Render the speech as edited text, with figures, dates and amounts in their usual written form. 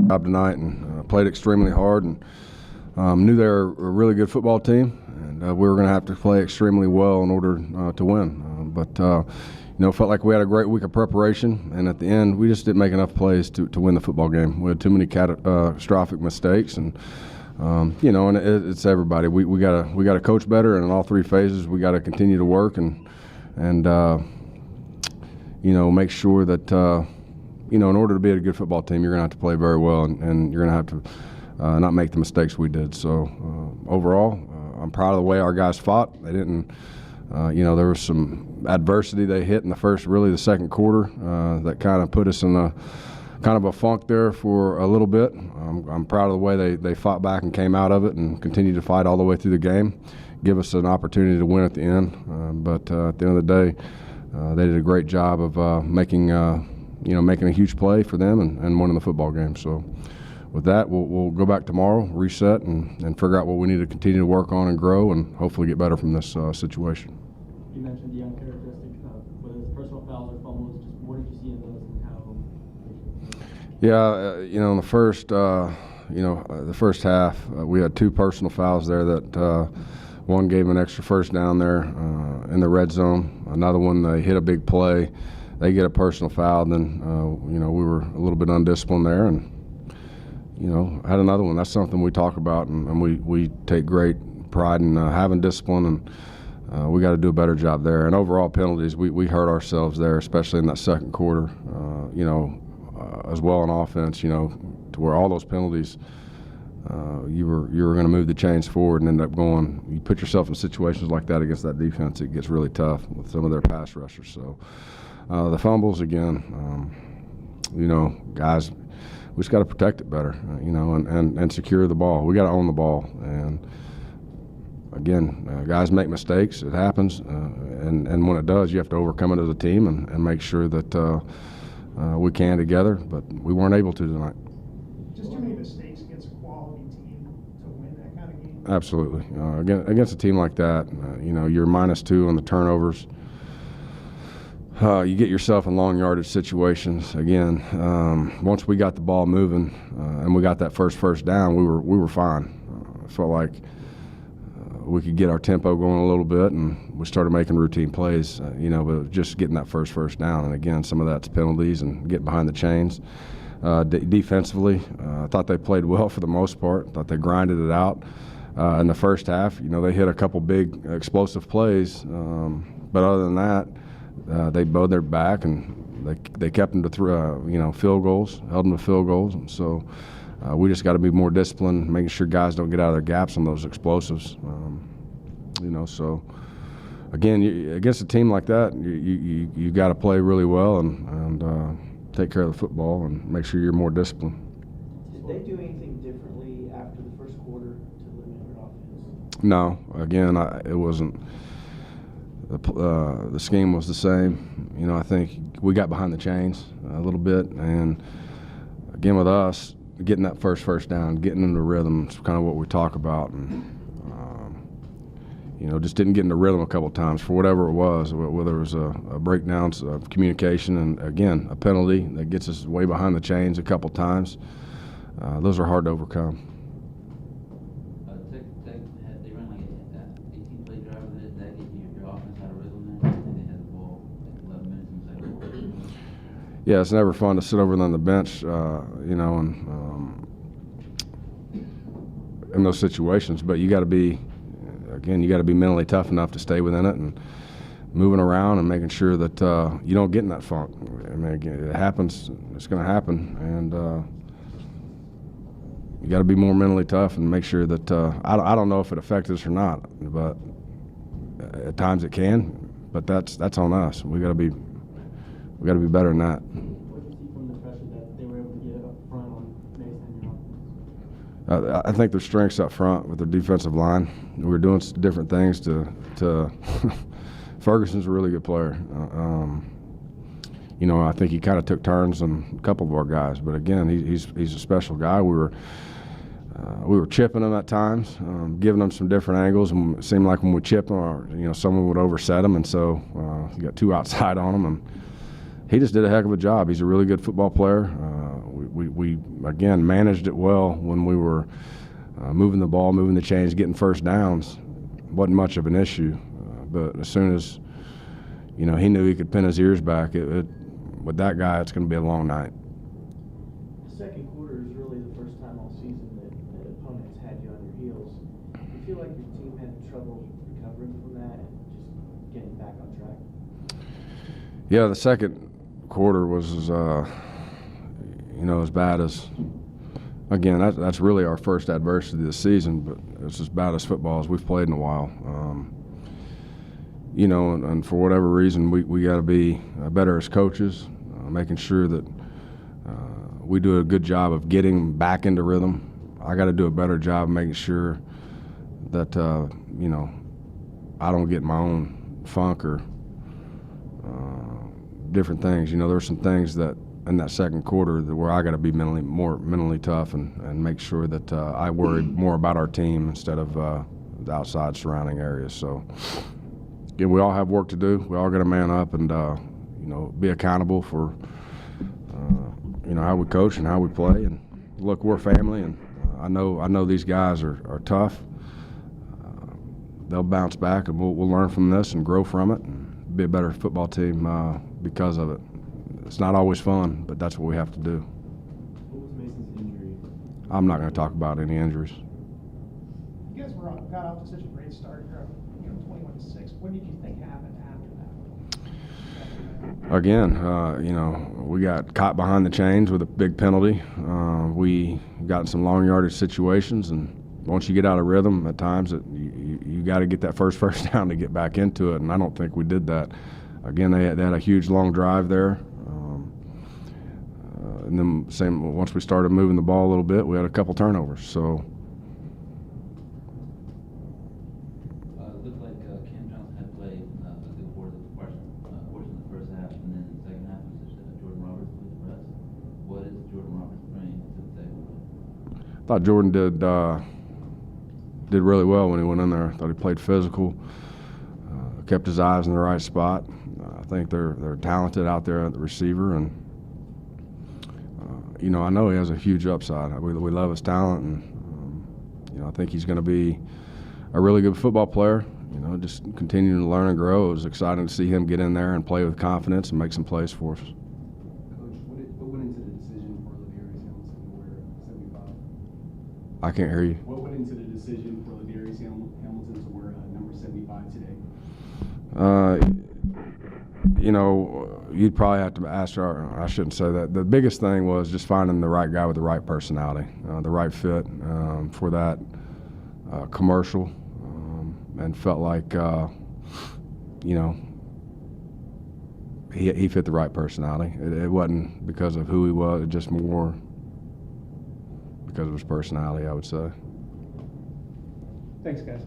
Job tonight and played extremely hard and knew they were a really good football team, and we were going to have to play extremely well in order to win. Felt like we had a great week of preparation, and at the end, we just didn't make enough plays to win the football game. We had too many catastrophic mistakes, and it's everybody. We got to coach better, and in all three phases, we got to continue to work and make sure that in order to be a good football team, you're going to have to play very well, and you're going to have to not make the mistakes we did. So overall, I'm proud of the way our guys fought. They didn't. There was some adversity they hit in the second quarter that kind of put us in a funk there for a little bit. I'm proud of the way they fought back and came out of it and continued to fight all the way through the game, give us an opportunity to win at the end. But at the end of the day, they did a great job of making a huge play for them and winning the football game. So with that, we'll go back tomorrow, reset, and figure out what we need to continue to work on and grow and hopefully get better from this situation. You mentioned the uncharacteristic, whether it's personal fouls or fumbles. Just what did you see in those and how? In the first half, we had two personal fouls there that one gave an extra first down there in the red zone. Another one, they hit a big play. They get a personal foul. Then, we were a little bit undisciplined there and, had another one. That's something we talk about, and we take great pride in having discipline, and we got to do a better job there. And overall penalties, we hurt ourselves there, especially in that second quarter, as well on offense, to where all those penalties, you were going to move the chains forward and end up going. You put yourself in situations like that against that defense, it gets really tough with some of their pass rushers. So the fumbles, again, guys, we just got to protect it better, and secure the ball. We got to own the ball. And again, guys make mistakes. It happens, and when it does, you have to overcome it as a team and make sure that we can together. But we weren't able to tonight. Just too many mistakes against a quality team to win that kind of game. Absolutely. Against a team like that, you're -2 on the turnovers. You get yourself in long yardage situations. Again, once we got the ball moving and we got that first down, we were fine. Felt like we could get our tempo going a little bit, and we started making routine plays. But just getting that first down, and again, some of that's penalties and getting behind the chains. Defensively, I thought they played well for the most part. I thought they grinded it out in the first half. They hit a couple big explosive plays, but other than that, they bowed their back and they kept them to field goals, held them to field goals. And so we just got to be more disciplined, making sure guys don't get out of their gaps on those explosives. So again, against a team like that, you got to play really well and take care of the football and make sure you're more disciplined. Did they do anything differently after the first quarter to limit your offense? No. Again, it wasn't. The scheme was the same. I think we got behind the chains a little bit, and again with us, getting that first down, getting into rhythm is kind of what we talk about, and just didn't get into rhythm a couple of times for whatever it was, whether it was a breakdown of communication and again a penalty that gets us way behind the chains a couple of times. Those are hard to overcome. They run like an 18-play drive that get your offense out of rhythm, and they had the ball like 11 minutes in the second quarter. Yeah, it's never fun to sit over on the bench, and in those situations. But you got to be mentally tough enough to stay within it and moving around and making sure that you don't get in that funk. I mean, again, it happens. It's going to happen, and you got to be more mentally tough and make sure that I don't know if it affected us or not, but at times it can. But that's on us. We got to be better than that. What did you see from the pressure that they were able to get up front on Mason and your offense? I think their strengths up front with their defensive line. We were doing different things to Ferguson's a really good player. I think he kind of took turns on a couple of our guys, but again, he's a special guy. We were chipping him at times, giving him some different angles, and it seemed like when we chip him, someone would overset him, and so you got two outside on him, and he just did a heck of a job. He's a really good football player. We again managed it well when we were moving the ball, moving the chains, getting first downs. Wasn't much of an issue, but as soon as he knew he could pin his ears back, with that guy, it's going to be a long night. The second quarter is really the first time all season that opponents had you on your heels. Do you feel like your team had trouble recovering from that and just getting back on track? Yeah, the second quarter was as bad as, again, that's really our first adversity this season, but it's as bad as football as we've played in a while. And for whatever reason, we got to be better as coaches, making sure that we do a good job of getting back into rhythm. I got to do a better job of making sure that, I don't get in my own funk or different things. There's some things that in that second quarter where I got to be mentally tough and make sure that I worry more about our team instead of the outside surrounding areas. So, again, we all have work to do. We all got to man up and be accountable for how we coach and how we play. And look, we're family, and I know these guys are tough. They'll bounce back, and we'll learn from this and grow from it and be a better football team because of it. It's not always fun, but that's what we have to do. What was Mason's injury? I'm not going to talk about any injuries. You guys got off to such a great start. You're up, 21-6. What did you think happened after that? Again, we got caught behind the chains with a big penalty. We got in some long yardage situations, and once you get out of rhythm, at times you got to get that first down to get back into it, and I don't think we did that. Again, they had a huge long drive there. And then once we started moving the ball a little bit, we had a couple turnovers. So It looked like Cam Johnson had played a good portion of the first half, and then the second half was Jordan Roberts played the rest. What is Jordan Roberts bringing to the table? I thought Jordan did really well when he went in there. I thought he played physical, kept his eyes in the right spot. I think they're talented out there at the receiver, and I know he has a huge upside. We love his talent, and I think he's going to be a really good football player. Just continuing to learn and grow. It was exciting to see him get in there and play with confidence and make some plays for us. Coach, what went into the decision for Ladarius Hamilton to wear 75? I can't hear you. What went into the decision for Ladarius Hamilton to wear number 75 today? You'd probably have to ask I shouldn't say that. The biggest thing was just finding the right guy with the right personality, the right fit for that commercial, and felt like, he fit the right personality. It wasn't because of who he was, it just more because of his personality, I would say. Thanks, guys.